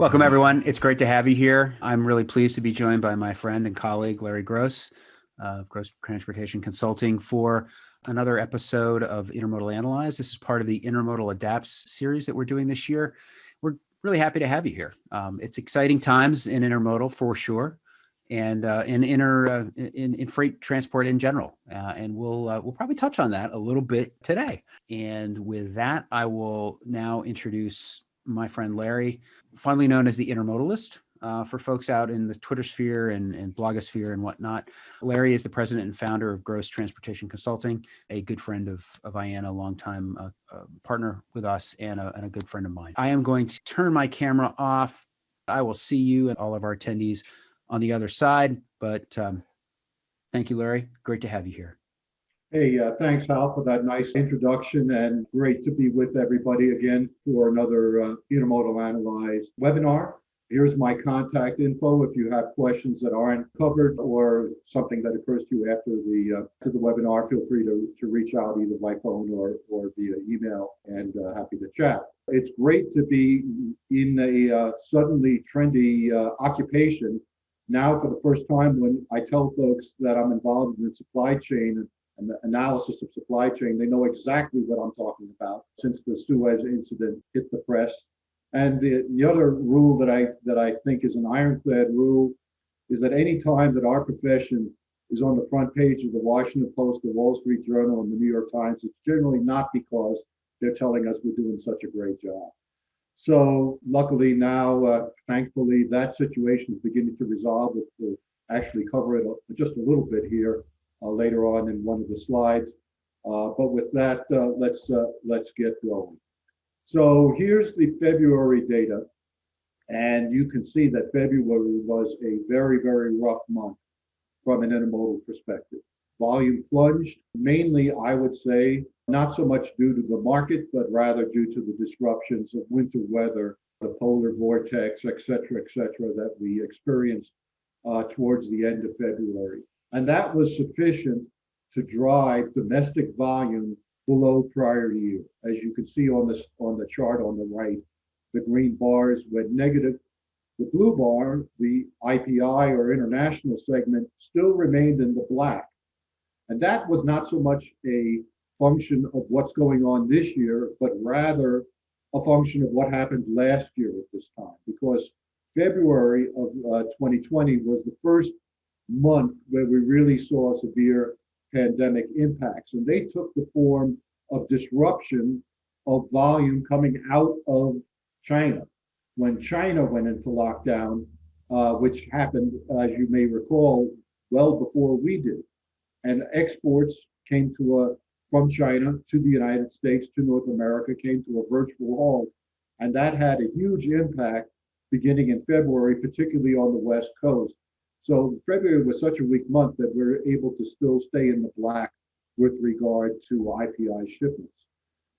Welcome, everyone. It's great to have you here. I'm really pleased to be joined by my friend and colleague, Larry Gross, of Gross Transportation Consulting, for another episode of Intermodal Analyze. This is part of the Intermodal Adapts series that we're doing this year. We're really happy to have you here. It's exciting times in intermodal for sure, and in freight transport in general. And we'll probably touch on that a little bit today. And with that, I will now introduce my friend Larry, fondly known as the Intermodalist, for folks out in the Twitter sphere and blogosphere and whatnot. Larry is the president and founder of Gross Transportation Consulting, a good friend of IANA, a longtime partner with us, and a good friend of mine. I am going to turn my camera off. I will see you and all of our attendees on the other side, but thank you, Larry. Great to have you here. Hey, thanks, Hal, for that nice introduction, and great to be with everybody again for another Intermodal Analyze webinar. Here's my contact info. If you have questions that aren't covered or something that occurs to you after the webinar, feel free to reach out either by phone or via email, and happy to chat. It's great to be in a suddenly trendy occupation now for the first time. When I tell folks that I'm involved in the supply chain and the analysis of supply chain, they know exactly what I'm talking about since the Suez incident hit the press. And the other rule that I think is an ironclad rule is that any time that our profession is on the front page of the Washington Post, the Wall Street Journal, and the New York Times, it's generally not because they're telling us we're doing such a great job. So luckily now, thankfully, that situation is beginning to resolve. We'll actually cover it just a little bit here later on in one of the slides. But with that, let's get going. So here's the February data, and you can see that February was a very, very rough month from an intermodal perspective. Volume plunged, mainly, I would say, not so much due to the market, but rather due to the disruptions of winter weather, the polar vortex, et cetera, that we experienced towards the end of February. And that was sufficient to drive domestic volume below prior year. As you can see on the chart on the right, the green bars went negative. The blue bar, the IPI or international segment, still remained in the black. And that was not so much a function of what's going on this year, but rather a function of what happened last year at this time, because February of 2020 was the first month where we really saw severe pandemic impacts, and they took the form of disruption of volume coming out of China. When China went into lockdown, which happened, as you may recall, well before we did, and exports came from China to the United States, to North America, came to a virtual halt, and that had a huge impact beginning in February, particularly on the West Coast. So February was such a weak month that we're able to still stay in the black with regard to IPI shipments.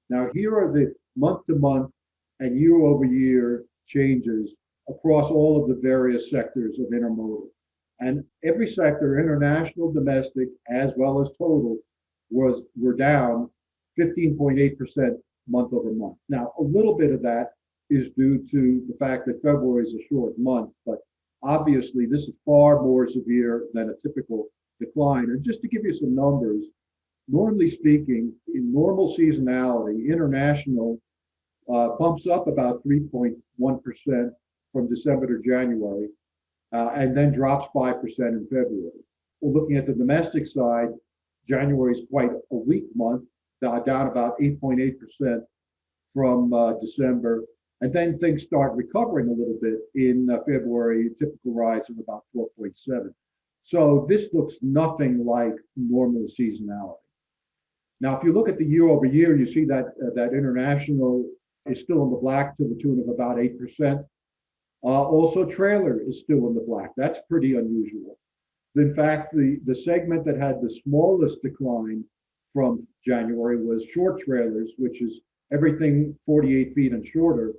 Now, here are the month-to-month and year-over-year changes across all of the various sectors of intermodal. And every sector, international, domestic, as well as total, were down 15.8% month over month. Now, a little bit of that is due to the fact that February is a short month, but obviously, this is far more severe than a typical decline. And just to give you some numbers, normally speaking, in normal seasonality, international bumps up about 3.1% from December to January, and then drops 5% in February. Well, looking at the domestic side, January is quite a weak month, down about 8.8% from December. And then things start recovering a little bit in February, typical rise of about 4.7. So this looks nothing like normal seasonality. Now, if you look at the year over year, you see that international is still in the black to the tune of about 8%. Also, trailer is still in the black. That's pretty unusual. In fact, the segment that had the smallest decline from January was short trailers, which is everything 48 feet and shorter.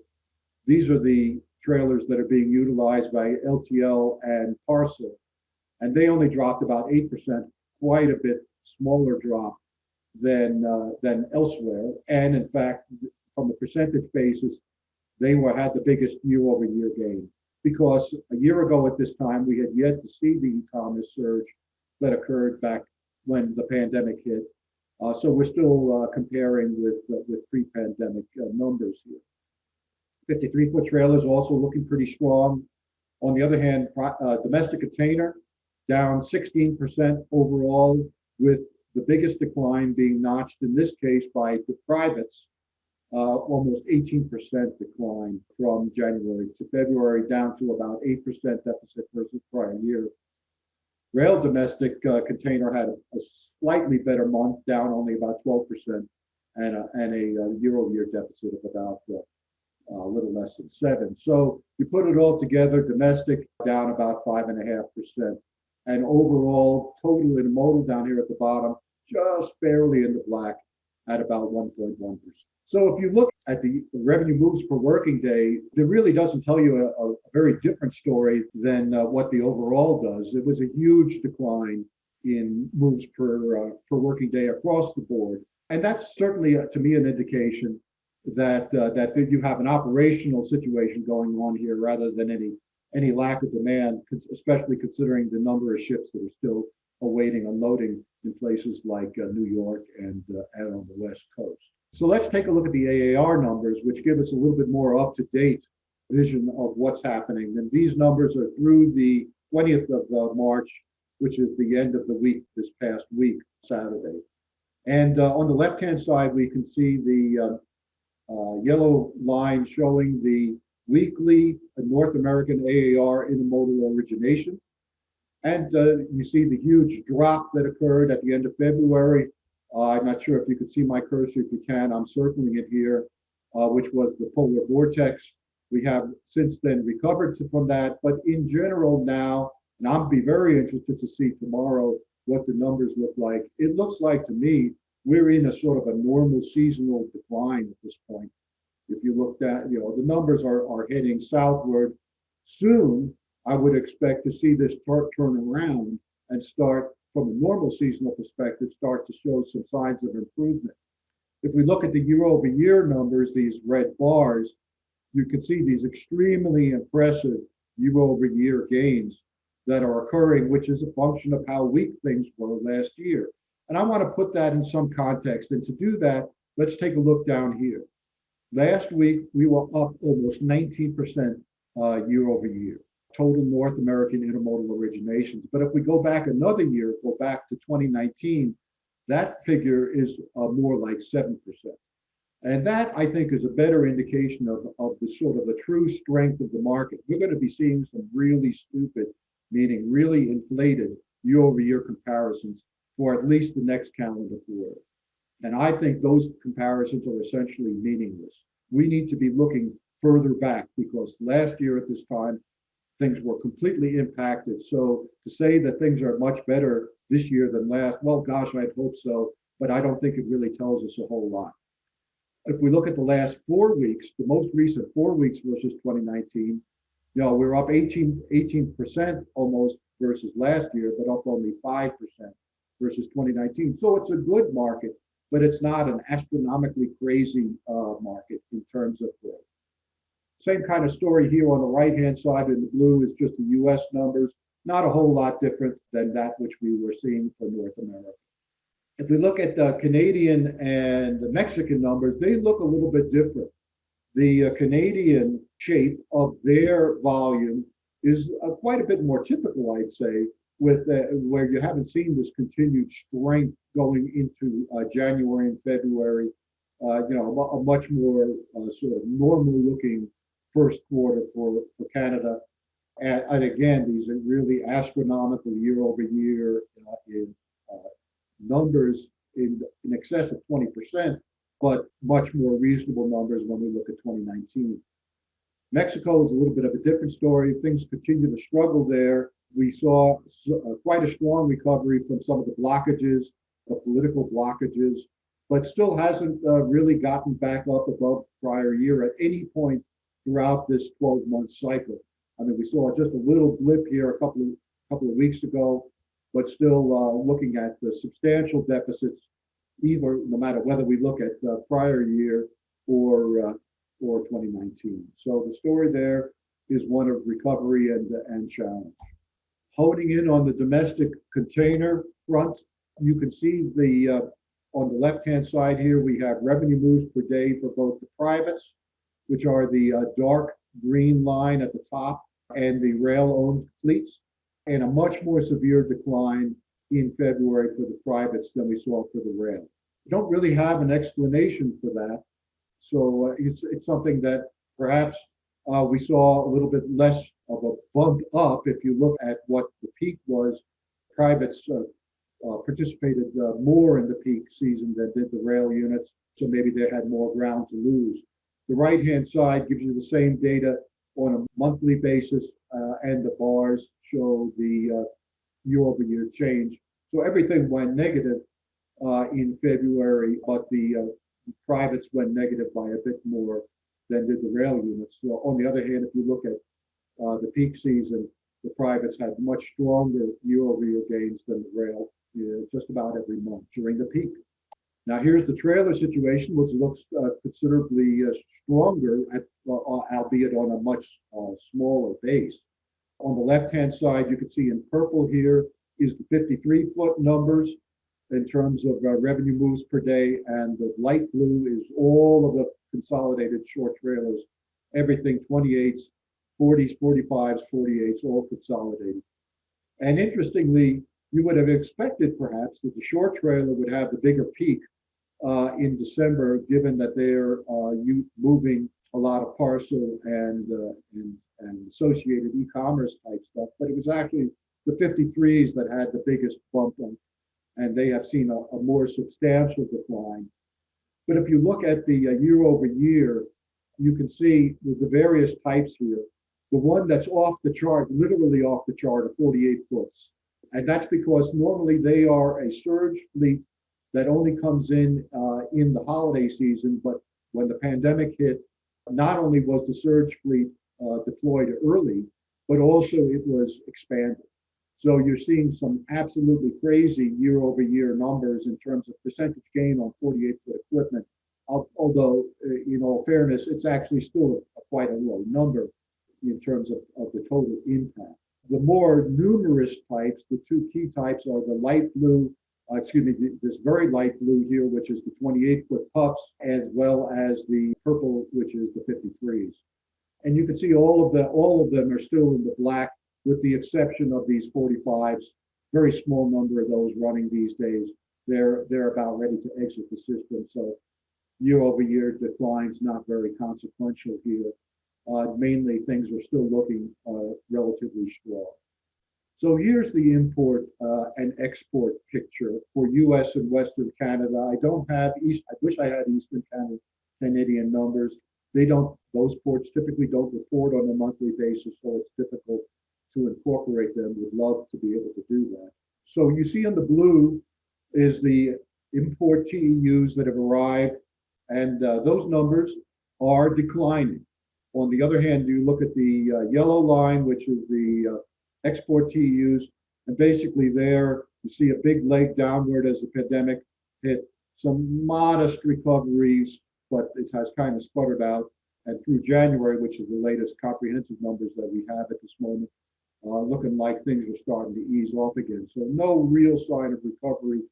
These are the trailers that are being utilized by LTL and parcel, and they only dropped about 8%, quite a bit smaller drop than elsewhere. And in fact, from a percentage basis, had the biggest year-over-year gain, because a year ago at this time, we had yet to see the e-commerce surge that occurred back when the pandemic hit. So we're still comparing with pre-pandemic numbers here. 53-foot trailers also looking pretty strong. On the other hand, domestic container down 16% overall, with the biggest decline being notched in this case by the privates, almost 18% decline from January to February, down to about 8% deficit versus prior year. Rail domestic container had a slightly better month, down only about 12%, and a year-over-year deficit of about a little less than 7%. So you put it all together, domestic down about 5.5%, and overall total intermodal down here at the bottom, just barely in the black at about 1.1%. So if you look at the revenue moves per working day, it really doesn't tell you a very different story than what the overall does. It was a huge decline in moves per working day across the board. And that's certainly, to me, an indication that you have an operational situation going on here rather than any lack of demand, especially considering the number of ships that are still awaiting unloading in places like New York and on the West Coast. So let's take a look at the AAR numbers, which give us a little bit more up-to-date vision of what's happening. And these numbers are through the 20th of March, which is the end of the week, this past week, Saturday. And on the left-hand side, we can see the yellow line showing the weekly North American AAR intermodal origination. And you see the huge drop that occurred at the end of February. I'm not sure if you could see my cursor. If you can, I'm circling it here, which was the polar vortex. We have since then recovered from that. But in general now, and I'll be very interested to see tomorrow what the numbers look like. It looks like to me, we're in a sort of a normal seasonal decline at this point. If you looked at, the numbers are heading southward. Soon, I would expect to see this turn around and start, from a normal seasonal perspective, start to show some signs of improvement. If we look at the year-over-year numbers, these red bars, you can see these extremely impressive year-over-year gains that are occurring, which is a function of how weak things were last year. And I want to put that in some context. And to do that, let's take a look down here. Last week, we were up almost 19% year over year, total North American intermodal originations. But if we go back another year, go back to 2019, that figure is more like 7%. And that, I think, is a better indication of the sort of the true strength of the market. We're going to be seeing some really stupid, meaning really inflated year-over-year comparisons for at least the next calendar quarter. And I think those comparisons are essentially meaningless. We need to be looking further back, because last year at this time, things were completely impacted. So to say that things are much better this year than last, well, gosh, I'd hope so, but I don't think it really tells us a whole lot. If we look at the last 4 weeks, the most recent 4 weeks versus 2019, we're up 18% almost versus last year, but up only 5% versus 2019. So it's a good market, but it's not an astronomically crazy market in terms of growth. Same kind of story here on the right-hand side in the blue is just the US numbers, not a whole lot different than that which we were seeing for North America. If we look at the Canadian and the Mexican numbers, they look a little bit different. The Canadian shape of their volume is quite a bit more typical, I'd say, with where you haven't seen this continued strength going into January and February. A much more sort of normal-looking first quarter for Canada. And again, these are really astronomical year-over-year in numbers in excess of 20%, but much more reasonable numbers when we look at 2019. Mexico is a little bit of a different story. Things continue to struggle there. We saw quite a strong recovery from some of the blockages, the political blockages, but still hasn't really gotten back up above prior year at any point throughout this 12-month cycle. I mean, we saw just a little blip here a couple of weeks ago, but still looking at the substantial deficits, either no matter whether we look at prior year or for 2019. So the story there is one of recovery and challenge. Honing in on the domestic container front, you can see on the left-hand side here, we have revenue moves per day for both the privates, which are the dark green line at the top, and the rail-owned fleets, and a much more severe decline in February for the privates than we saw for the rail. We don't really have an explanation for that. So it's something that perhaps we saw a little bit less of a bump up. If you look at what the peak was, privates participated more in the peak season than did the rail units, so maybe they had more ground to lose. The right-hand side gives you the same data on a monthly basis, and the bars show the year-over-year change. So everything went negative in February, but the privates went negative by a bit more than did the rail units. So on the other hand, if you look at the peak season, the privates had much stronger year-over-year gains than the rail just about every month during the peak. Now here's the trailer situation, which looks considerably stronger, albeit on a much smaller base. On the left-hand side, you can see in purple here is the 53-foot numbers in terms of revenue moves per day, and the light blue is all of the consolidated short trailers, everything 28s, 40s, 45s, 48s, all consolidated. And interestingly, you would have expected perhaps that the short trailer would have the bigger peak in December, given that they're moving a lot of parcel and associated e-commerce type stuff, but it was actually the 53s that had the biggest bump up, and they have seen a more substantial decline. But if you look at the year over year, you can see with the various types here, the one that's off the chart, literally off the chart, are 48 foots. And that's because normally they are a surge fleet that only comes in the holiday season, but when the pandemic hit, not only was the surge fleet deployed early, but also it was expanded. So you're seeing some absolutely crazy year-over-year numbers in terms of percentage gain on 48-foot equipment. Although, in all fairness, it's actually still quite a low number in terms of the total impact. The more numerous types, the two key types are the light blue, this very light blue here, which is the 28-foot pups, as well as the purple, which is the 53s. And you can see all of them are still in the black, with the exception of these 45s. Very small number of those running these days. They're about ready to exit the system. So year-over-year declines not very consequential here. Mainly things are still looking relatively strong. So here's the import and export picture for U.S. and Western Canada. I don't have I wish I had Eastern Canadian numbers. Those ports typically don't report on a monthly basis, so it's difficult to incorporate them. Would love to be able to do that. So you see in the blue is the import TEUs that have arrived, and those numbers are declining. On the other hand, you look at the yellow line, which is the export TEUs, and basically there you see a big leg downward as the pandemic hit, some modest recoveries, but it has kind of sputtered out. And through January, which is the latest comprehensive numbers that we have at this moment, looking like things are starting to ease off again. So no real sign of recovery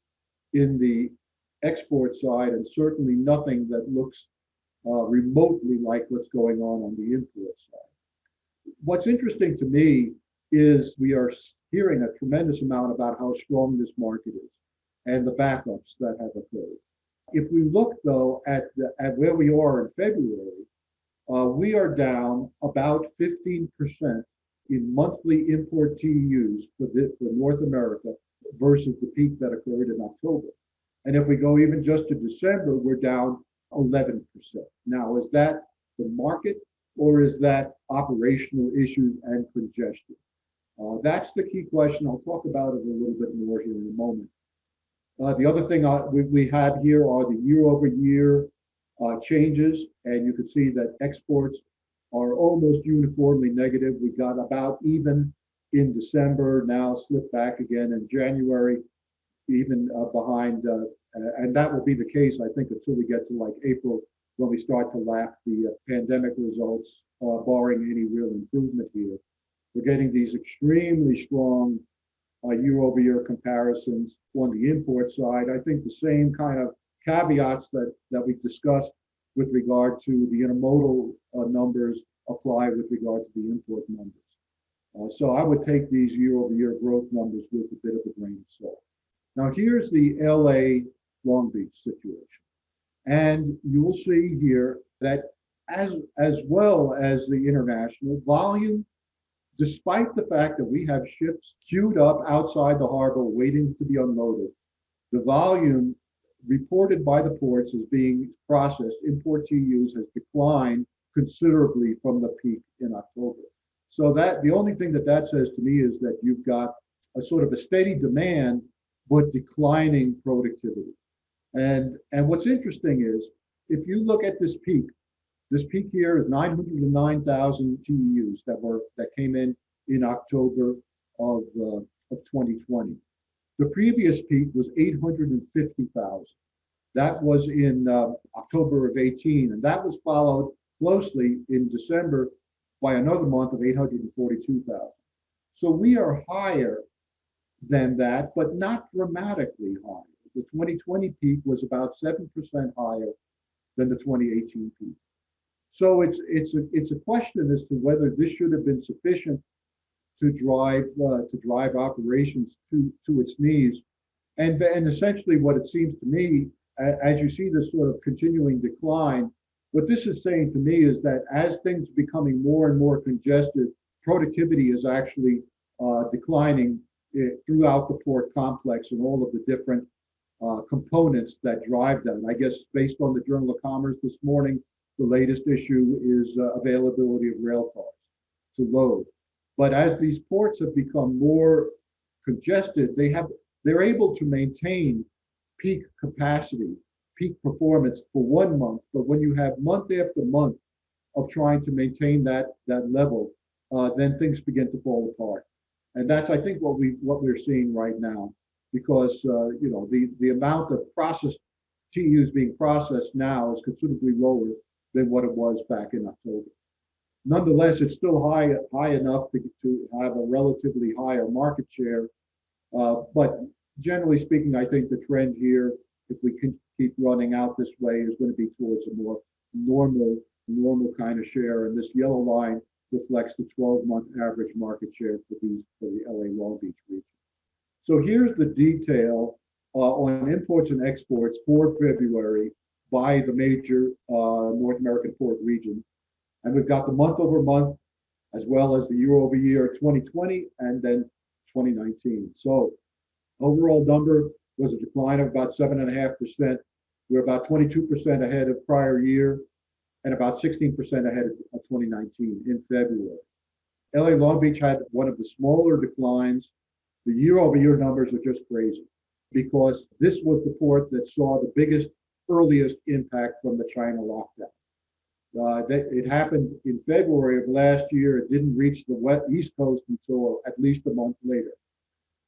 in the export side, and certainly nothing that looks remotely like what's going on the import side. What's interesting to me is we are hearing a tremendous amount about how strong this market is and the backups that have occurred. If we look, though, at where we are in February, we are down about 15% in monthly import TEUs for North America versus the peak that occurred in October. And if we go even just to December, we're down 11%. Now, is that the market, or is that operational issues and congestion? That's the key question. I'll talk about it a little bit more here in a moment. The other thing we have here are the year-over-year changes, and you can see that exports are almost uniformly negative. We got about even in December, now slipped back again in January, even behind, and that will be the case, I think, until we get to like April when we start to lap the pandemic results, barring any real improvement here. We're getting these extremely strong year-over-year comparisons on the import side. I think the same kind of caveats that we discussed with regard to the intermodal numbers apply with regard to the import numbers. So I would take these year-over-year growth numbers with a bit of a grain of salt. Now here's the LA Long Beach situation. And you will see here that as well as the international volume, despite the fact that we have ships queued up outside the harbor waiting to be unloaded, the volume reported by the ports as being processed, import TEUs, has declined considerably from the peak in October. So that the only thing that says to me is that you've got a sort of a steady demand, but declining productivity. And what's interesting is, if you look at this peak here is 909,000 TEUs that came in October of 2020. The previous peak was 850,000. That was in October of 18, and that was followed closely in December by another month of 842,000. So we are higher than that, but not dramatically higher. The 2020 peak was about 7% higher than the 2018 peak. So it's a question as to whether this should have been sufficient to drive operations to its knees, and essentially what it seems to me, as you see this sort of continuing decline, what this is saying to me is that as things are becoming more and more congested, productivity is actually declining throughout the port complex and all of the different components that drive them. I guess based on the Journal of Commerce this morning, the latest issue is availability of rail cars to load. But as these ports have become more congested, they're able to maintain peak capacity, peak performance for 1 month. But when you have month after month of trying to maintain that level, then things begin to fall apart. And that's, I think, what we're seeing right now, because the amount of processed TEUs being processed now is considerably lower than what it was back in October. Nonetheless, it's still high enough to have a relatively higher market share. But generally speaking, I think the trend here, if we can keep running out this way, is going to be towards a more normal kind of share. And this yellow line reflects the 12-month average market share for the LA Long Beach region. So here's the detail on imports and exports for February by the major North American port region. And we've got the month over month, as well as the year over year 2020 and then 2019. So overall number was a decline of about 7.5%. We're about 22% ahead of prior year and about 16% ahead of 2019 in February. LA Long Beach had one of the smaller declines. The year over year numbers are just crazy, because this was the port that saw the biggest, earliest impact from the China lockdown. It happened in February of last year. It didn't reach the East Coast until at least a month later.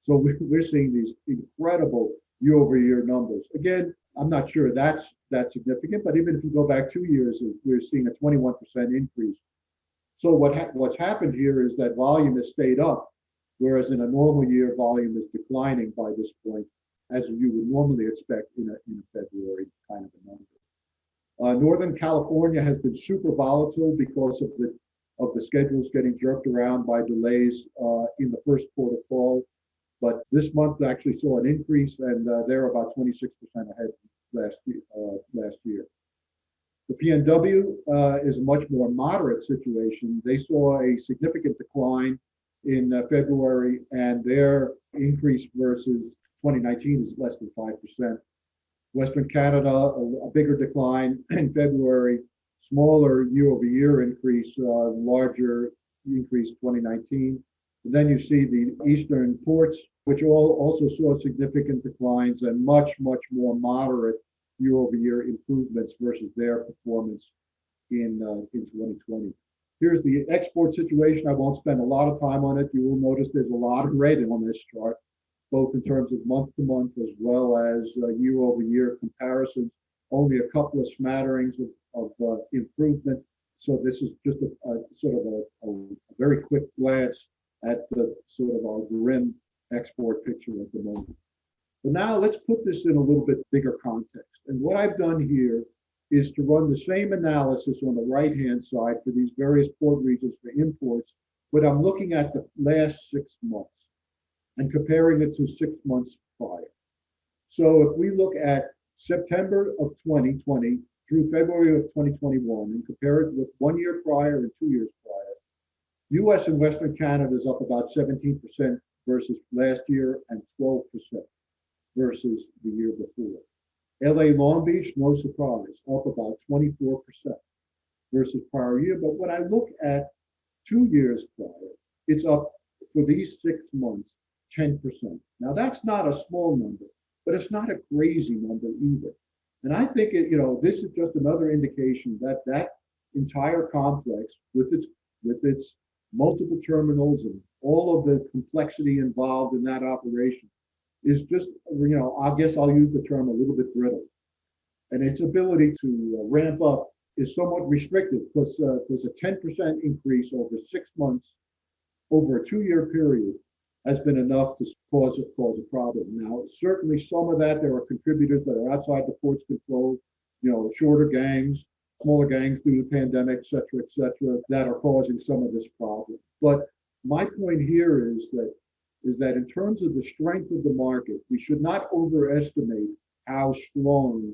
So we're seeing these incredible year-over-year numbers. Again, I'm not sure that's that significant, but even if you go back 2 years, we're seeing a 21% increase. So what's happened here is that volume has stayed up, whereas in a normal year, volume is declining by this point, as you would normally expect in a February kind of a number. Northern California has been super volatile because of the schedules getting jerked around by delays in the first quarter fall. But this month actually saw an increase, and they're about 26% ahead last year. The PNW is a much more moderate situation. They saw a significant decline in February, and their increase versus 2019 is less than 5%. Western Canada, a bigger decline in February, smaller year-over-year increase, larger increase 2019. And then you see the eastern ports, which also saw significant declines and much more moderate year-over-year improvements versus their performance in 2020. Here's the export situation. I won't spend a lot of time on it. You will notice there's a lot of red on this chart, both in terms of month to month as well as year-over-year comparisons only a couple of smatterings of improvement. So this is just a sort of a very quick glance at the sort of our grim export picture at the moment. But now let's put this in a little bit bigger context. And what I've done here is to run the same analysis on the right-hand side for these various port regions for imports, but I'm looking at the last 6 months and comparing it to 6 months prior. So if we look at September of 2020 through February of 2021 and compare it with 1 year prior and 2 years prior, US and Western Canada is up about 17% versus last year and 12% versus the year before. LA Long Beach, no surprise, up about 24% versus prior year. But when I look at 2 years prior, it's up for these 6 months, 10%. Now that's not a small number, but it's not a crazy number either. And I think this is just another indication that that entire complex with its multiple terminals and all of the complexity involved in that operation is just, I guess I'll use the term a little bit brittle. And its ability to ramp up is somewhat restricted because there's a 10% increase over 6 months over a 2 year period has been enough to cause a problem. Now, certainly some of that, there are contributors that are outside the port's control, shorter gangs, smaller gangs due to the pandemic, et cetera, that are causing some of this problem. But my point here is that in terms of the strength of the market, we should not overestimate how strong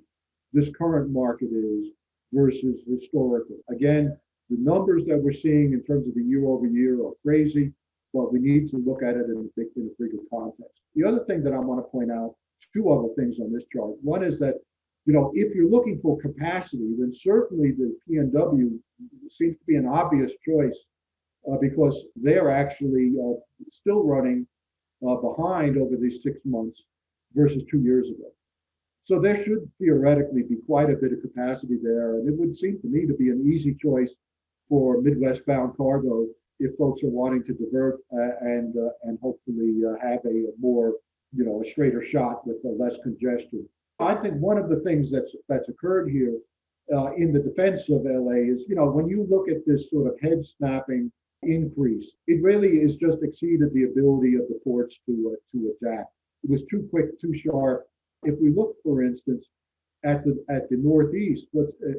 this current market is versus historical. Again, the numbers that we're seeing in terms of the year over year are crazy, but we need to look at it in a bigger context. The other thing that I want to point out, two other things on this chart. One is that, if you're looking for capacity, then certainly the PNW seems to be an obvious choice because they're actually still running behind over these 6 months versus 2 years ago. So there should theoretically be quite a bit of capacity there. And it would seem to me to be an easy choice for Midwest bound cargo if folks are wanting to divert and hopefully have a more, a straighter shot with less congestion. I think one of the things that's occurred here in the defense of LA is, when you look at this sort of head snapping increase, it really is just exceeded the ability of the ports to adapt. It was too quick, too sharp. If we look, for instance, at the Northeast,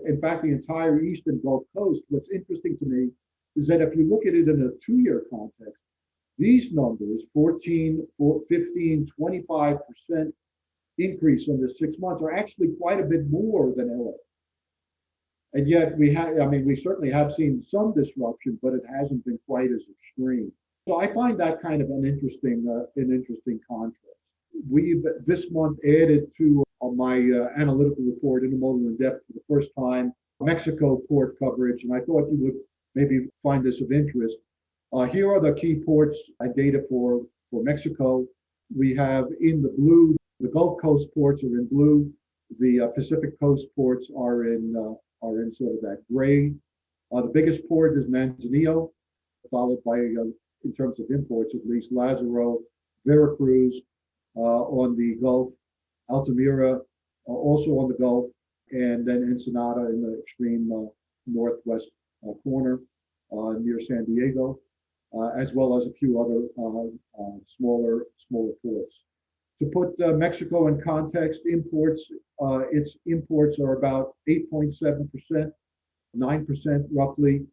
in fact, the entire Eastern Gulf Coast, what's interesting to me is that if you look at it in a 2 year context, these numbers, 14, 15, 25% increase on the 6 months are actually quite a bit more than LA. And yet we certainly have seen some disruption, but it hasn't been quite as extreme. So I find that kind of an interesting contrast. We've this month added to my analytical report, Intermodal In-Depth, for the first time, Mexico port coverage, and I thought you would maybe find this of interest. Here are the key ports data for Mexico. We have in the blue, the Gulf Coast ports are in blue. The Pacific Coast ports are in sort of that gray. The biggest port is Manzanillo, followed by, in terms of imports at least, Lázaro, Veracruz on the Gulf, Altamira also on the Gulf, and then Ensenada in the extreme northwest corner near San Diego, as well as a few other smaller ports. To put Mexico in context, its imports are about 8.7%, 9% roughly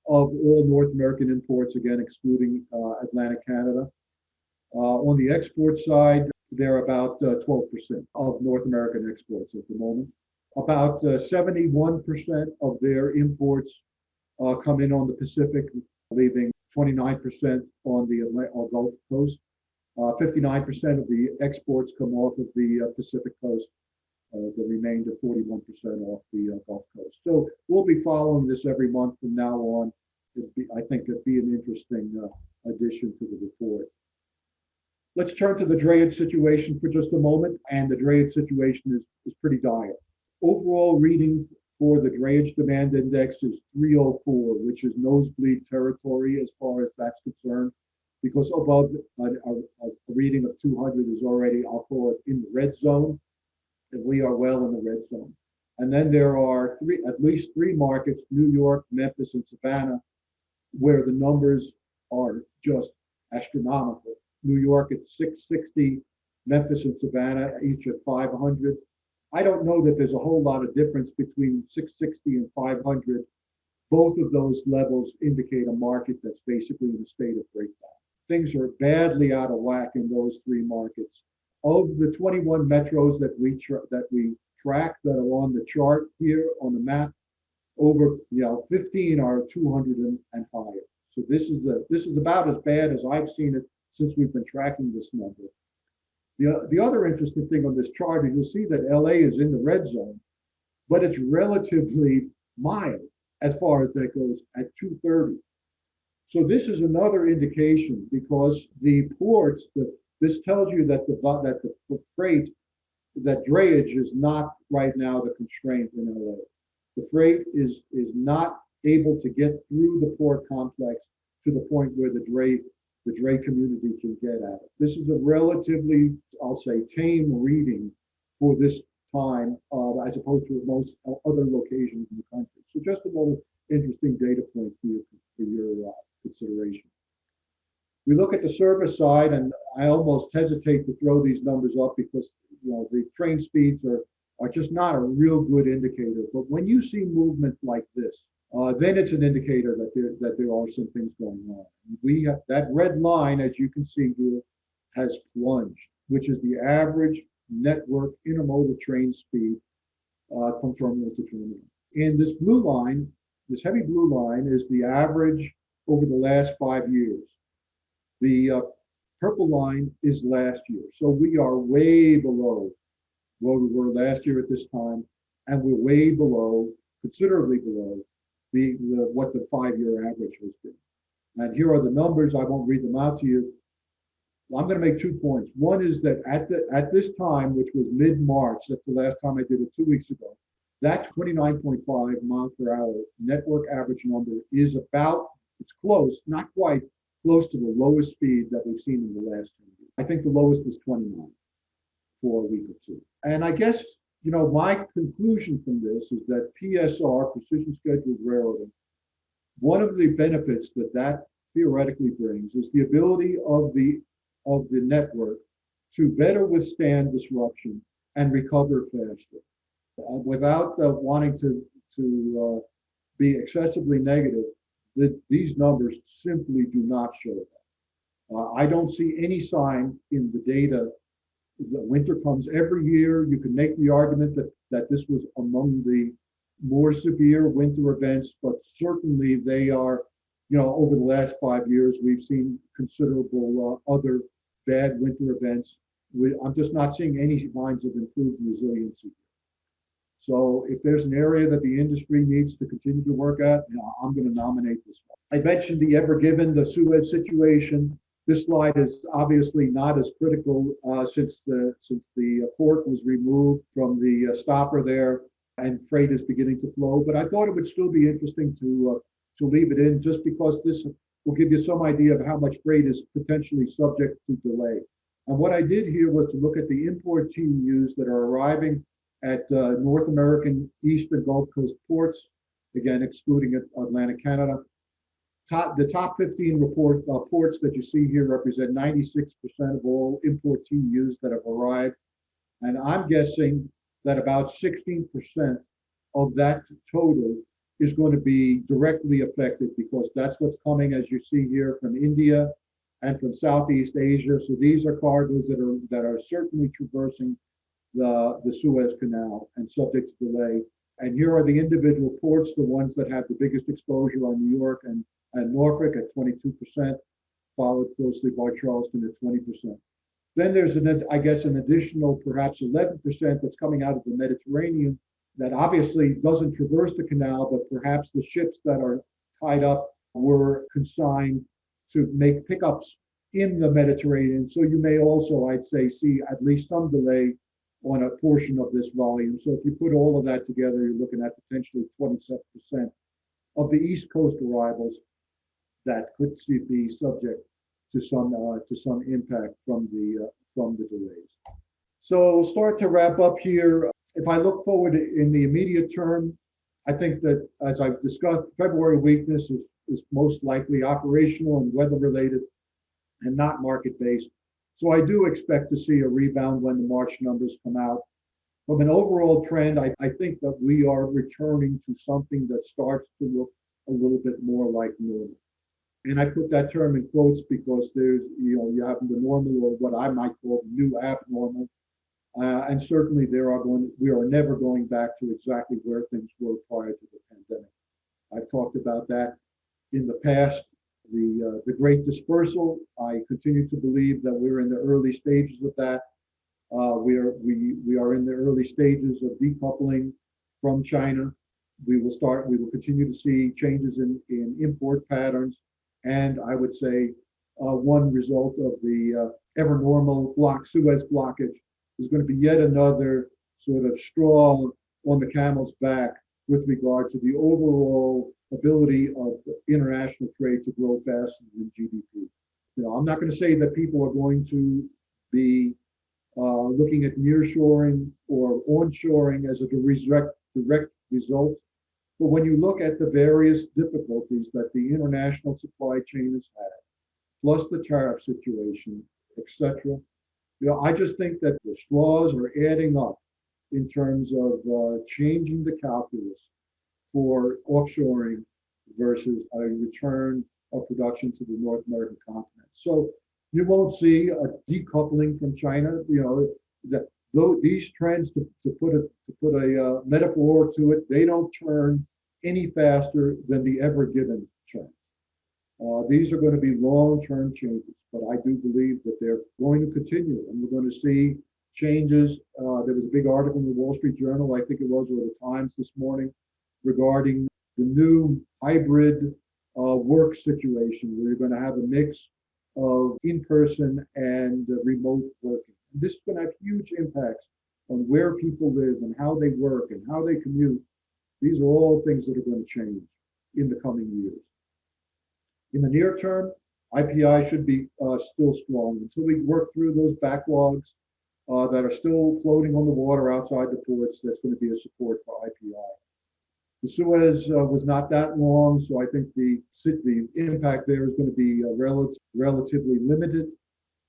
of all North American imports, again, excluding Atlantic Canada. On the export side, they're about 12% of North American exports at the moment. About 71% of their imports come in on the Pacific, leaving 29% on the Gulf Coast. 59% of the exports come off of the Pacific Coast, the remainder 41% off the Gulf Coast. So we'll be following this every month from now on. I think it'd be an interesting addition to the report. Let's turn to the drayage situation for just a moment, and the drayage situation is pretty dire. Overall reading for the drayage demand index is 304, which is nosebleed territory as far as that's concerned, because above a reading of 200 is already, I'll call it, in the red zone, and we are well in the red zone. And then there are at least three markets, New York, Memphis, and Savannah, where the numbers are just astronomical. New York at 660, Memphis and Savannah each at 500. I don't know that there's a whole lot of difference between 660 and 500. Both of those levels indicate a market that's basically in a state of breakdown. Things are badly out of whack in those three markets. Of the 21 metros that we track that are on the chart here on the map, over 15 are 200 and higher. So this is about as bad as I've seen it since we've been tracking this number. The other interesting thing on this chart is you'll see that LA is in the red zone, but it's relatively mild as far as that goes at 230. So this is another indication, because the ports, this tells you that the freight, that drayage is not right now the constraint in LA. The freight is not able to get through the port complex to the point where the dray community can get at it. This is a relatively, I'll say, tame reading for this time, as opposed to most other locations in the country. So just another interesting data point for your consideration. We look at the service side, and I almost hesitate to throw these numbers up because the train speeds are just not a real good indicator. But when you see movement like this, then it's an indicator that there are some things going on. We have that red line, as you can see here, has plunged, which is the average network intermodal train speed from terminal to terminal. And this blue line, this heavy blue line, is the average over the last 5 years. The purple line is last year. So we are way below where we were last year at this time, and we're way below, considerably below, what the 5-year average has been. And here are the numbers. I won't read them out to you. Well, I'm going to make 2 points. One is that at this time, which was mid-March, that's the last time I did it 2 weeks ago, that 29.5 miles per hour network average number is about, it's close, not quite, close to the lowest speed that we've seen in the last 10 years. I think the lowest was 29 for a week or two. And I guess, my conclusion from this is that PSR, Precision Scheduled Railroading, one of the benefits that theoretically brings is the ability of the network to better withstand disruption and recover faster. Without wanting to be excessively negative, these numbers simply do not show that. I don't see any sign in the data that winter comes every year. You can make the argument that this was among the more severe winter events, but certainly they are, over the last 5 years, we've seen considerable other bad winter events. I'm just not seeing any signs of improved resiliency. So if there's an area that the industry needs to continue to work at, I'm going to nominate this one. I mentioned the Ever Given, the Suez situation. This slide is obviously not as critical since the port was removed from the stopper there and freight is beginning to flow. But I thought it would still be interesting to leave it in, just because this will give you some idea of how much freight is potentially subject to delay. And what I did here was to look at the import TEUs that are arriving at North American East and Gulf Coast ports, again, excluding Atlantic Canada. The top 15 ports that you see here represent 96% of all import TEUs that have arrived. And I'm guessing that about 16% of that total is going to be directly affected, because that's what's coming, as you see here, from India and from Southeast Asia. So these are cargoes that are certainly traversing the Suez Canal and subject to delay. And here are the individual ports, the ones that have the biggest exposure on New York and Norfolk at 22%, followed closely by Charleston at 20%. Then there's an additional perhaps 11% that's coming out of the Mediterranean that obviously doesn't traverse the canal, but perhaps the ships that are tied up were consigned to make pickups in the Mediterranean. So you may also, I'd say, see at least some delay on a portion of this volume. So if you put all of that together, you're looking at potentially 27% of the East Coast arrivals that could be subject to some impact from the delays. So we'll start to wrap up here. If I look forward in the immediate term, I think that, as I've discussed, February weakness is most likely operational and weather related and not market based. So I do expect to see a rebound when the March numbers come out. From an overall trend, I think that we are returning to something that starts to look a little bit more like normal. And I put that term in quotes because there's, you have the normal or what I might call the new abnormal. And certainly we are never going back to exactly where things were prior to the pandemic. I've talked about that in the past. The great dispersal, I continue to believe that we're in the early stages of that. We are in the early stages of decoupling from China. We will continue to see changes in import patterns. And I would say one result of the ever normal Suez blockage is going to be yet another sort of straw on the camel's back with regard to the overall ability of international trade to grow faster than GDP. I'm not going to say that people are going to be looking at nearshoring or onshoring as a direct result. But when you look at the various difficulties that the international supply chain has had, plus the tariff situation, etc., I just think that the straws are adding up in terms of changing the calculus for offshoring versus a return of production to the North American continent. So you won't see a decoupling from China. These trends, to put a metaphor to it, they don't turn any faster than the ever given trend. These are going to be long-term changes, but I do believe that they're going to continue, and we're going to see changes. There was a big article in the Wall Street Journal, I think it was, or the Times this morning, regarding the new hybrid work situation, where you're going to have a mix of in-person and remote working. And this is going to have huge impacts on where people live and how they work and how they commute. These are all things that are going to change in the coming years. In the near term, IPI should be still strong until we work through those backlogs that are still floating on the water outside the ports. That's going to be a support for IPI. The Suez was not that long, so I think the impact there is going to be relatively limited.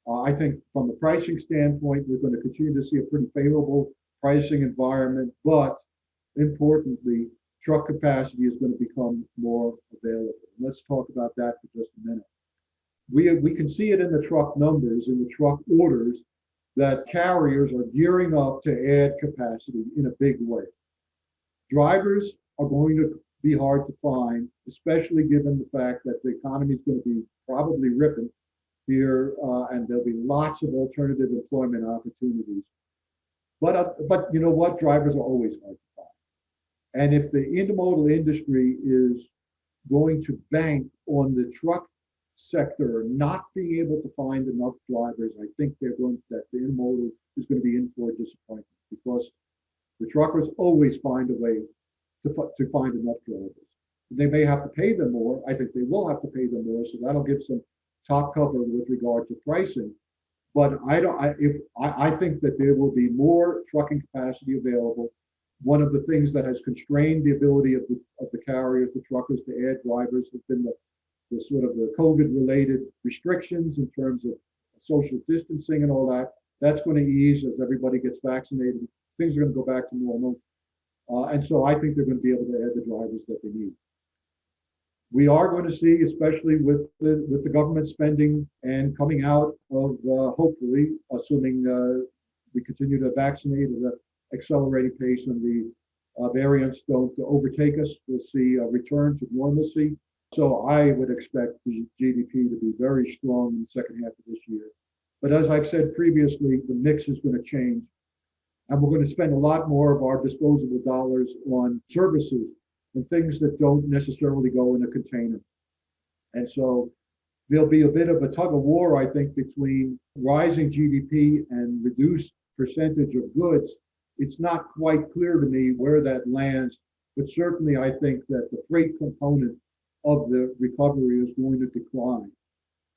I think from a pricing standpoint, we're going to continue to see a pretty favorable pricing environment, but importantly, truck capacity is going to become more available. Let's talk about that for just a minute. We can see it in the truck numbers, in the truck orders, that carriers are gearing up to add capacity in a big way. Drivers are going to be hard to find, especially given the fact that the economy is going to be probably ripping here, and there'll be lots of alternative employment opportunities. But you know what? Drivers are always hard to find. And if the intermodal industry is going to bank on the truck sector not being able to find enough drivers, I think that the intermodal is going to be in for a disappointment, because the truckers always find a way to find enough drivers. They may have to pay them more. I think they will have to pay them more, so that'll give some top cover with regard to pricing. But I think that there will be more trucking capacity available. One of the things that has constrained the ability of the carriers, the truckers, to add drivers has been the sort of the COVID-related restrictions in terms of social distancing and all that. That's going to ease as everybody gets vaccinated. Things are going to go back to normal. And so I think they're going to be able to add the drivers that they need. We are going to see, especially with the government spending and coming out of, hopefully, assuming we continue to vaccinate at an accelerating pace and the variants don't overtake us, we'll see a return to normalcy. So I would expect the GDP to be very strong in the second half of this year. But as I've said previously, the mix is going to change. And we're going to spend a lot more of our disposable dollars on services and things that don't necessarily go in a container. And so there'll be a bit of a tug of war, I think, between rising GDP and reduced percentage of goods. It's not quite clear to me where that lands, but certainly I think that the freight component of the recovery is going to decline.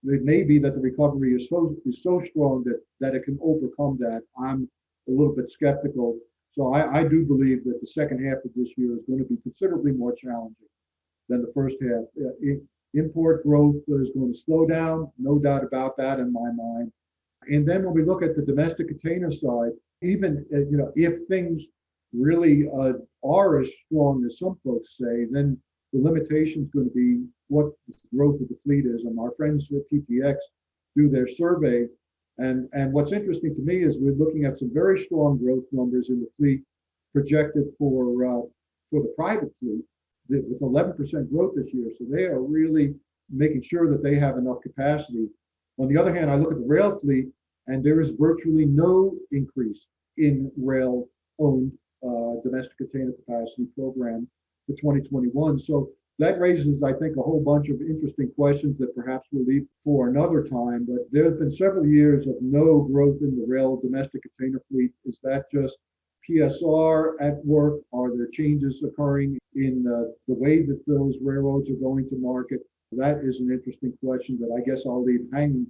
It may be that the recovery is so strong that it can overcome that. I'm a little bit skeptical. So I do believe that the second half of this year is going to be considerably more challenging than the first half. Import growth is going to slow down, no doubt about that in my mind. And then when we look at the domestic container side, even if things really are as strong as some folks say, then the limitation is going to be what the growth of the fleet is. And our friends at TTX do their survey. And what's interesting to me is we're looking at some very strong growth numbers in the fleet projected for the private fleet with 11% growth this year. So they are really making sure that they have enough capacity. On the other hand, I look at the rail fleet, and there is virtually no increase in rail-owned domestic container capacity program for 2021. So that raises, I think, a whole bunch of interesting questions that perhaps we'll leave for another time. But there have been several years of no growth in the rail domestic container fleet. Is that just PSR at work? Are there changes occurring in the way that those railroads are going to market? That is an interesting question that I guess I'll leave hanging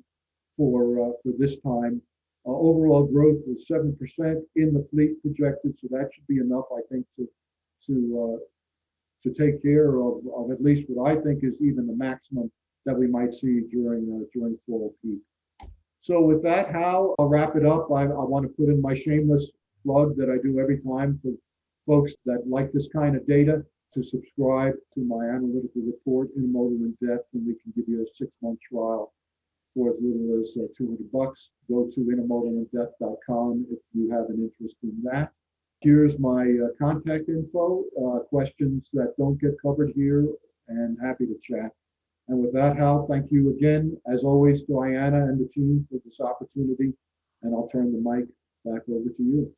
for this time. Overall growth was 7% in the fleet projected, so that should be enough, I think, to take care of at least what I think is even the maximum that we might see during fall peak. So with that, Hal, I'll wrap it up. I want to put in my shameless plug that I do every time for folks that like this kind of data to subscribe to my analytical report, Intermodal In-Depth, and we can give you a 6-month trial for as little as $200. Go to intermodalindepth.com if you have an interest in that. Here's my contact info, questions that don't get covered here, and happy to chat. And with that, Hal, thank you again, as always, to IANA and the team for this opportunity, and I'll turn the mic back over to you.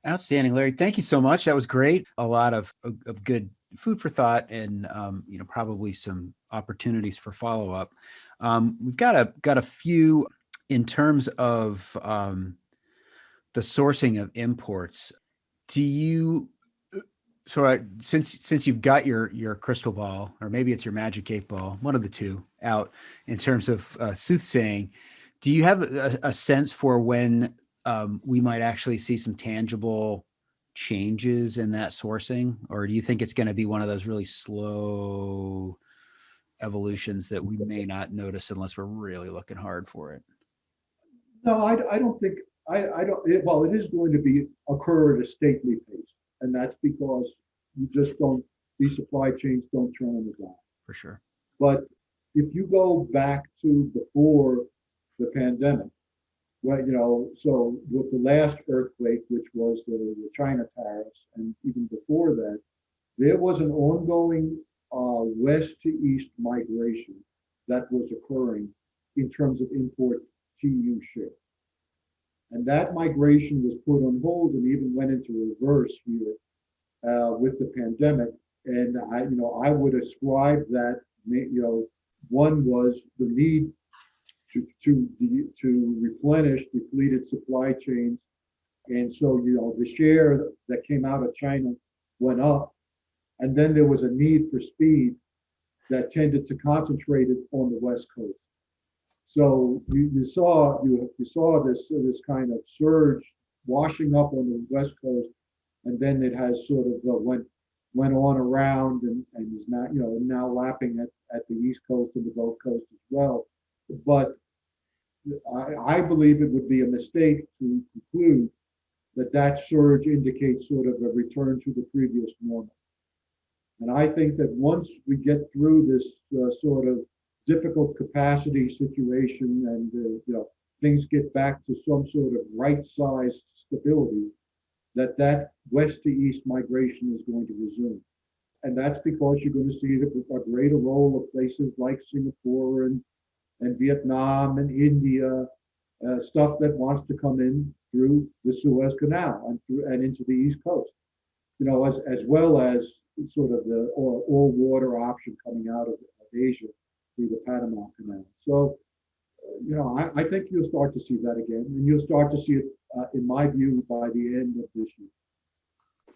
Outstanding, Larry. Thank you so much. That was great. A lot of good food for thought, and probably some opportunities for follow up. We've got a few in terms of the sourcing of imports. Do you? Since you've got your crystal ball, or maybe it's your magic 8-ball, one of the two, out in terms of soothsaying, do you have a sense for when we might actually see some tangible changes in that sourcing, or do you think it's going to be one of those really slow evolutions that we may not notice unless we're really looking hard for it? No, I don't think I don't. Well, it is going to occur at a stately pace, and that's because you just don't. These supply chains don't turn on the dime. For sure. But if you go back to before the pandemic, well, so with the last earthquake, which was the China tariffs, and even before that, there was an ongoing west to east migration that was occurring in terms of import TEU share. And that migration was put on hold and even went into reverse here with the pandemic. And I would ascribe that, one was the need to replenish depleted supply chains. And so, the share that came out of China went up. And then there was a need for speed that tended to concentrate it on the West Coast. So you saw this kind of surge washing up on the West Coast, and then it has sort of went on around and is now lapping at the East Coast and the Gulf Coast as well. But I believe it would be a mistake to conclude that surge indicates sort of a return to the previous normal. And I think that once we get through this sort of difficult capacity situation and things get back to some sort of right-sized stability, that west to east migration is going to resume. And that's because you're going to see a greater role of places like Singapore and Vietnam and India, stuff that wants to come in through the Suez Canal and into the East Coast, as well as sort of the all water option coming out of Asia through the Panama Canal. So, I think you'll start to see that again, and you'll start to see it, in my view, by the end of this year.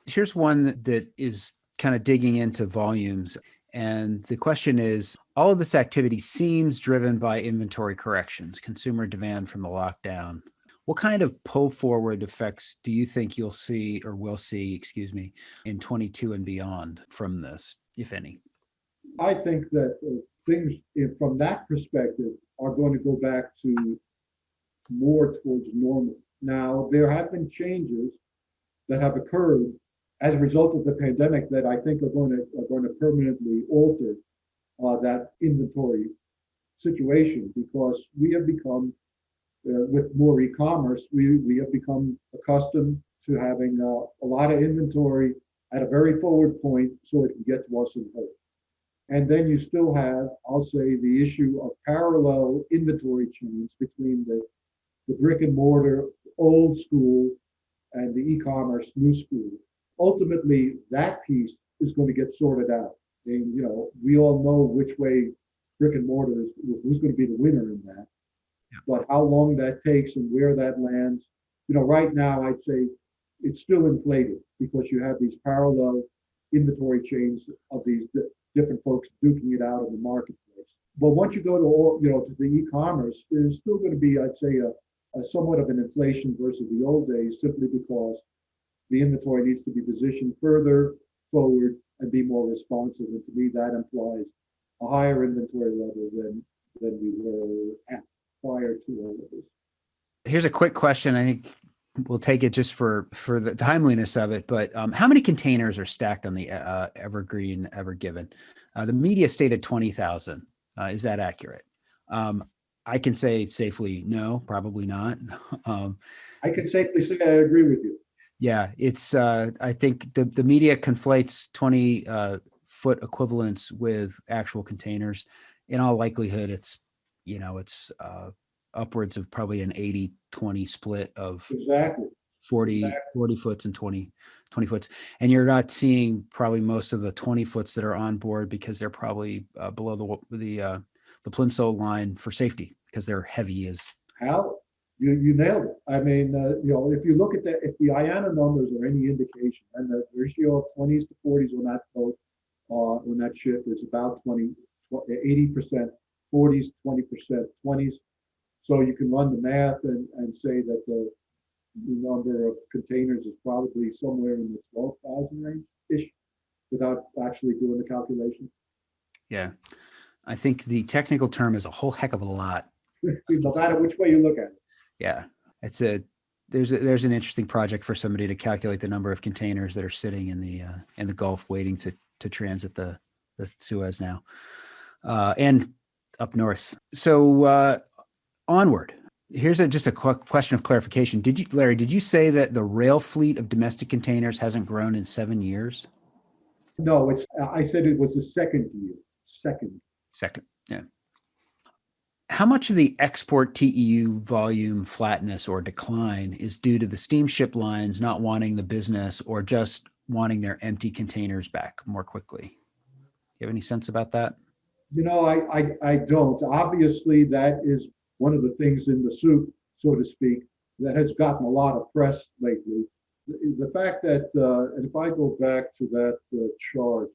Here's one that is kind of digging into volumes. And the question is, all of this activity seems driven by inventory corrections, consumer demand from the lockdown. What kind of pull forward effects do you think you'll see or will see, excuse me, in 22 and beyond from this, if any? I think that things from that perspective are going to go back to more towards normal. Now, there have been changes that have occurred as a result of the pandemic that I think are going to permanently alter that inventory situation because we have become with more e-commerce, we have become accustomed to having a lot of inventory at a very forward point so it can get to us in whole. And then you still have, I'll say, the issue of parallel inventory chains between the brick and mortar old school and the e-commerce new school. Ultimately, that piece is going to get sorted out. And, we all know which way brick and mortar is, who's going to be the winner in that. Yeah. But how long that takes and where that lands, right now, I'd say it's still inflated because you have these parallel inventory chains of these different folks duking it out in the marketplace. But once you go to the e-commerce, there's still going to be, I'd say, a somewhat of an inflation versus the old days, simply because the inventory needs to be positioned further forward and be more responsive. And to me, that implies a higher inventory level than we were at prior to all of this. Here's a quick question. I think we'll take it just for the timeliness of it. But how many containers are stacked on the Evergreen Ever Given? The media stated 20,000. Is that accurate? I can say safely, no, probably not. I can safely say I agree with you. Yeah, it's. I think the media conflates 20-foot equivalents with actual containers. In all likelihood, it's upwards of probably an 80-20 split of exactly 40 foots and 20 foots. And you're not seeing probably most of the 20 foots that are on board because they're probably below the plimsoll line for safety because they're heavy as. How? You nailed it. I mean, if you look at if the IANA numbers are any indication, and the ratio of 20s to 40s on that boat, on that ship is about 80%, 40s, 20%, 20s. So you can run the math and say that the number of containers is probably somewhere in the 12,000 range-ish without actually doing the calculation. Yeah. I think the technical term is a whole heck of a lot. No matter which way you look at it. Yeah. There's an interesting project for somebody to calculate the number of containers that are sitting in the Gulf waiting to transit the Suez now. And up north. So onward. Here's just a question of clarification. Larry, did you say that the rail fleet of domestic containers hasn't grown in 7 years? No, I said it was the second year. Second. Yeah. How much of the export TEU volume flatness or decline is due to the steamship lines not wanting the business or just wanting their empty containers back more quickly? You have any sense about that? I don't. Obviously, that is one of the things in the soup, so to speak, that has gotten a lot of press lately. The fact that, and if I go back to that chart,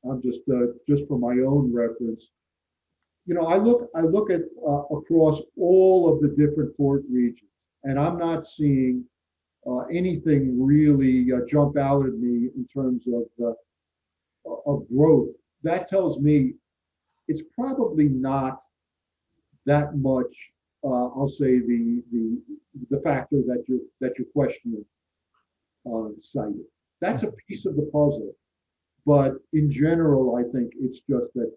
I'm just for my own reference, I look at across all of the different port regions, and I'm not seeing anything really jump out at me in terms of growth. That tells me it's probably not that much. I'll say the factor that your questioner cited. That's a piece of the puzzle, but in general, I think it's just that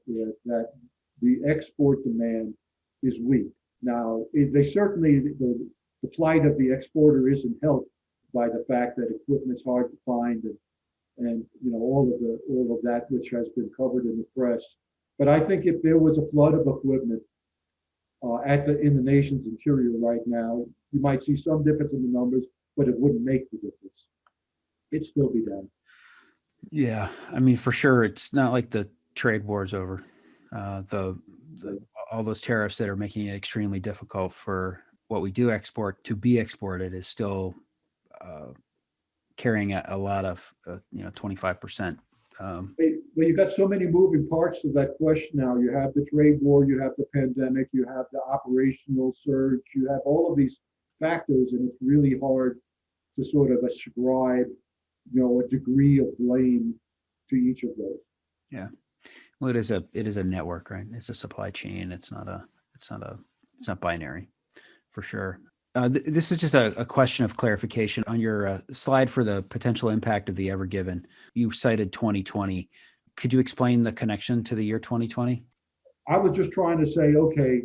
the export demand is weak. Now, they certainly the plight of the exporter isn't helped by the fact that equipment's hard to find and all of that which has been covered in the press. But I think if there was a flood of equipment in the nation's interior right now, you might see some difference in the numbers, but it wouldn't make the difference. It'd still be down. Yeah, I mean, for sure, it's not like the trade war is over. All those tariffs that are making it extremely difficult for what we do export to be exported is still carrying a lot of 25%. Well, you've got so many moving parts to that question now. You have the trade war, you have the pandemic, you have the operational surge, you have all of these factors, and it's really hard to sort of ascribe, a degree of blame to each of those. Yeah. Well, it is a network, right? It's a supply chain. It's not binary, for sure. This is just a question of clarification on your slide for the potential impact of the Ever Given. You cited 2020. Could you explain the connection to the year 2020? I was just trying to say, okay,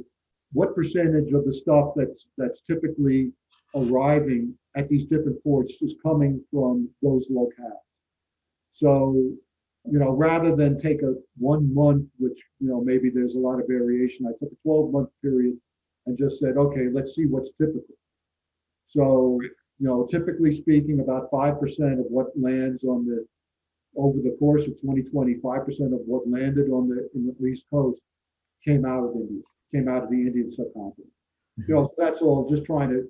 what percentage of the stuff that's typically arriving at these different ports is coming from those locales? So, rather than take a 1 month, which, maybe there's a lot of variation, I took a 12-month period and just said, okay, let's see what's typical. So, typically speaking, about 5% of what lands over the course of 2020, 5% of what landed in the East Coast came out of India, came out of the Indian subcontinent. Mm-hmm. So that's all, just trying to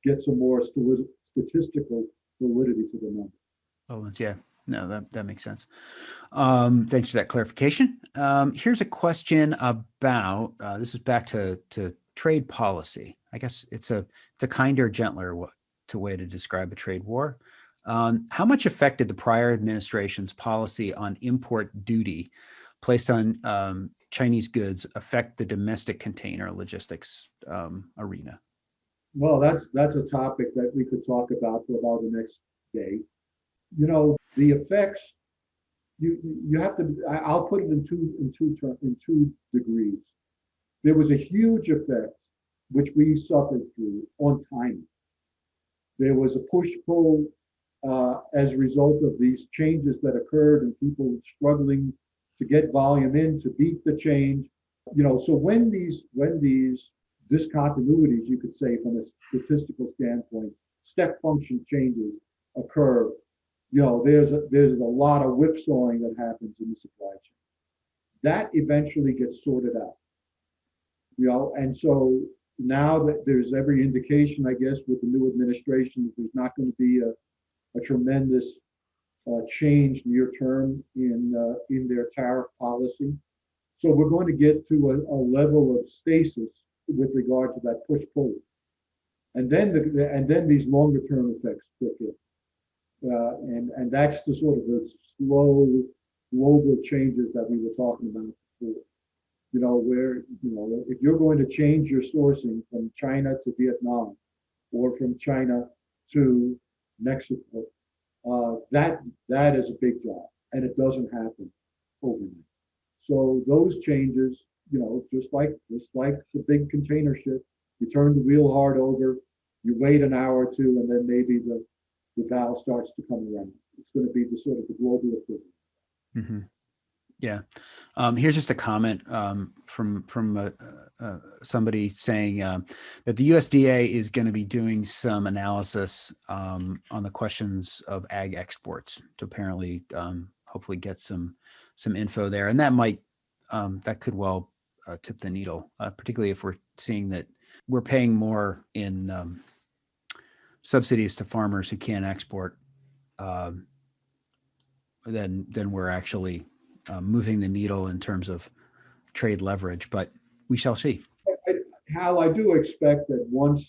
get some more statistical validity to the number. Oh, yeah. No, that makes sense. Thanks for that clarification. Here's a question about this is back to trade policy. I guess it's a kinder, gentler way to describe a trade war. How much affected the prior administration's policy on import duty placed on Chinese goods affect the domestic container logistics arena? Well, that's a topic that we could talk about for about the next day. The effects, you have to. I'll put it in two degrees. There was a huge effect which we suffered through on timing. There was a push-pull as a result of these changes that occurred and people struggling to get volume in to beat the change. So when these discontinuities, you could say from a statistical standpoint, step function changes occur, there's a lot of whipsawing that happens in the supply chain. That eventually gets sorted out. And so now that there's every indication, I guess, with the new administration, that there's not going to be a tremendous change near term in their tariff policy. So we're going to get to a level of stasis with regard to that push-pull. And then these longer term effects kick in. And that's the sort of the slow global changes that we were talking about before. Where, if you're going to change your sourcing from China to Vietnam or from China to Mexico, that is a big job, and it doesn't happen overnight. So those changes, just like the big container ship, you turn the wheel hard over, you wait an hour or two, and then maybe the valve starts to come around. It's going to be the sort of the global equivalent. Mm-hmm. Yeah. Here's just a comment from somebody saying that the USDA is going to be doing some analysis on the questions of ag exports to apparently hopefully get some info there, and that could well tip the needle, particularly if we're seeing that we're paying more in subsidies to farmers who can't export than we're actually moving the needle in terms of trade leverage, but we shall see. Hal, I do expect that once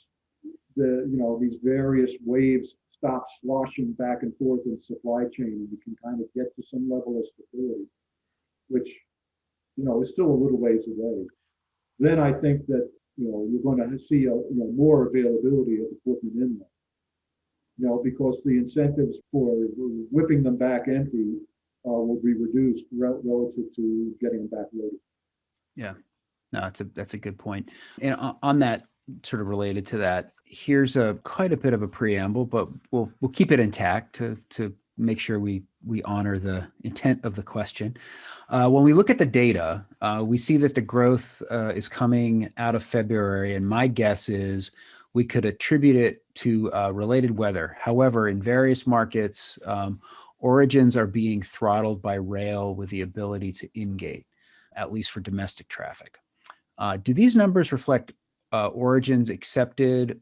these various waves stop sloshing back and forth in supply chain, and we can kind of get to some level of stability, which is still a little ways away, then I think that you're going to see more availability of equipment in there. Because the incentives for whipping them back empty will be reduced relative to getting them back loaded. Yeah, no, that's a good point. And on that, sort of related to that, here's quite a bit of a preamble, but we'll keep it intact to make sure we honor the intent of the question. When we look at the data, we see that the growth is coming out of February, and my guess is we could attribute it to related weather. However, in various markets, origins are being throttled by rail with the ability to in-gate, at least for domestic traffic. Do these numbers reflect origins accepted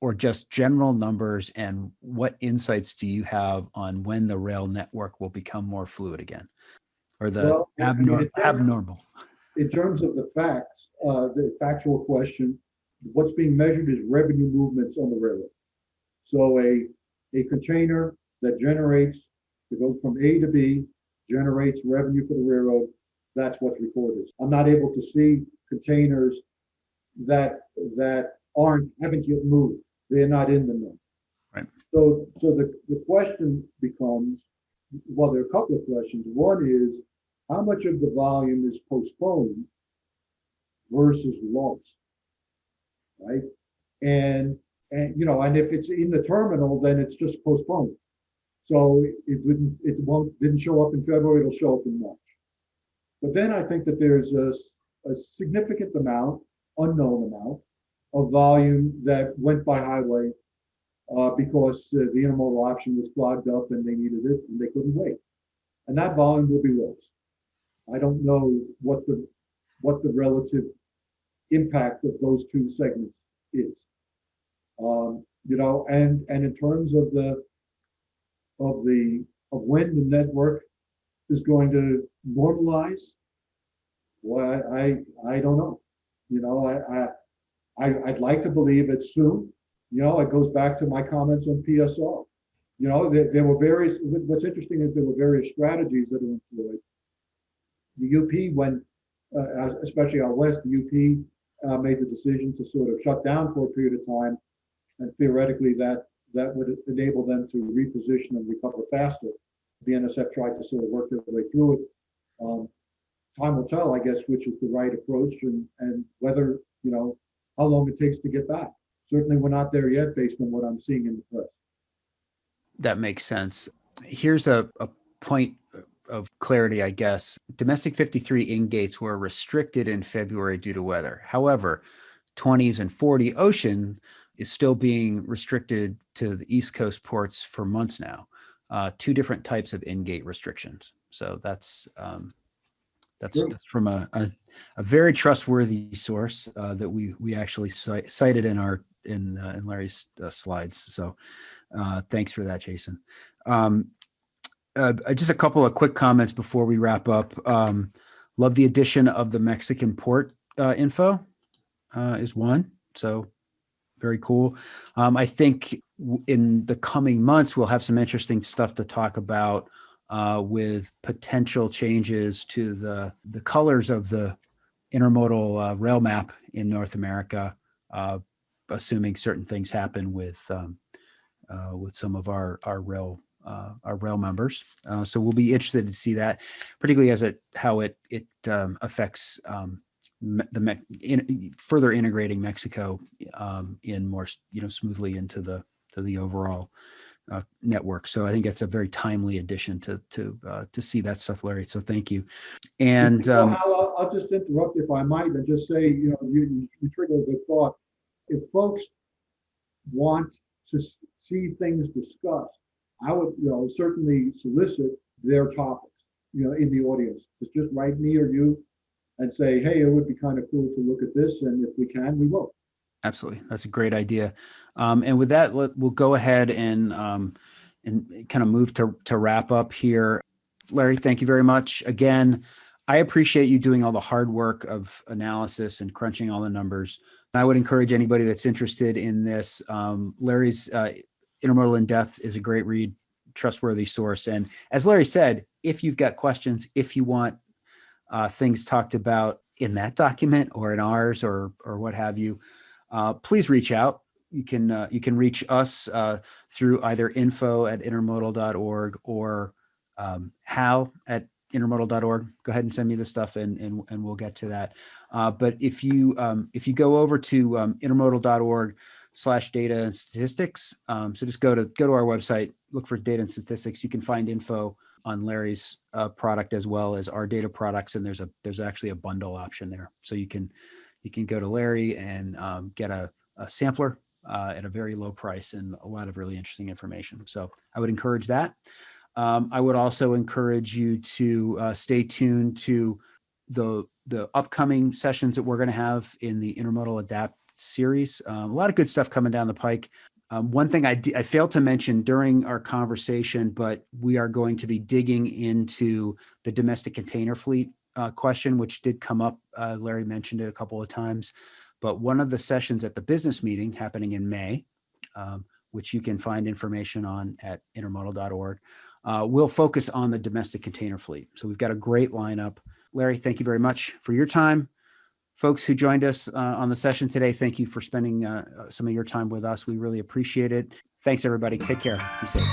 or just general numbers? And what insights do you have on when the rail network will become more fluid again, or abnormal? In terms of the facts, the factual question, what's being measured is revenue movements on the railroad. So a container that generates, to go from A to B, generates revenue for the railroad, that's what's recorded. I'm not able to see containers that haven't yet moved. They're not in the number. Right. So the question becomes, well, there are a couple of questions. One is, how much of the volume is postponed versus lost, right? And and if it's in the terminal, then it's just postponed. So didn't show up in February, it'll show up in March. But then I think that there's a significant amount, unknown amount, of volume that went by highway because the intermodal option was clogged up and they needed it and they couldn't wait. And that volume will be lost. I don't know what the relative impact of those two segments is. And in terms of when the network is going to normalize, well, I don't know. I'd like to believe it's soon. It goes back to my comments on PSR. There were various. What's interesting is there were various strategies that are employed. The UP, especially out west, the UP made the decision to sort of shut down for a period of time, and theoretically that would enable them to reposition and recover faster. The NSF tried to sort of work their way through it. Time will tell, I guess, which is the right approach and whether, how long it takes to get back. Certainly we're not there yet based on what I'm seeing in the press. That makes sense. Here's a point of clarity, I guess. Domestic 53 in-gates were restricted in February due to weather. However, 20s and 40 ocean is still being restricted to the East Coast ports for months now. Two different types of in-gate restrictions. So that's from a very trustworthy source that we actually cited in Larry's slides. So thanks for that, Jason. Just a couple of quick comments before we wrap up. Love the addition of the Mexican port info is one. So very cool. I think in the coming months, we'll have some interesting stuff to talk about with potential changes to the colors of the intermodal rail map in North America, assuming certain things happen with some of our rail members. So we'll be interested to see that, particularly as how it affects further integrating Mexico in more smoothly into the overall network. So I think that's a very timely addition to see that stuff, Larry. So thank you. And I'll just interrupt if I might and just say, you trigger a good thought. If folks want to see things discussed, I would certainly solicit their topics in the audience. Just write me or you and say, hey, it would be kind of cool to look at this, and if we can, we will. Absolutely. That's a great idea. And with that, we'll go ahead and kind of move to wrap up here. Larry, thank you very much. Again, I appreciate you doing all the hard work of analysis and crunching all the numbers. I would encourage anybody that's interested in this. Larry's Intermodal In-Depth is a great read, trustworthy source. And as Larry said, if you've got questions, if you want things talked about in that document or in ours or what have you, please reach out. You can reach us through either info@intermodal.org or hal@intermodal.org. Go ahead and send me the stuff and we'll get to that. But if you go over to intermodal.org/data and statistics, so just go to our website, look for data and statistics. You can find info on Larry's product as well as our data products, and there's actually a bundle option there. So you can go to Larry and get a sampler at a very low price and a lot of really interesting information. So I would encourage that. I would also encourage you to stay tuned to the upcoming sessions that we're going to have in the Intermodal Adapt series. A lot of good stuff coming down the pike. One thing I failed to mention during our conversation, but we are going to be digging into the domestic container fleet question, which did come up. Larry mentioned it a couple of times, but one of the sessions at the business meeting happening in May, which you can find information on at intermodal.org, will focus on the domestic container fleet. So we've got a great lineup. Larry, thank you very much for your time. Folks who joined us on the session today, thank you for spending some of your time with us. We really appreciate it. Thanks, everybody. Take care. Be safe.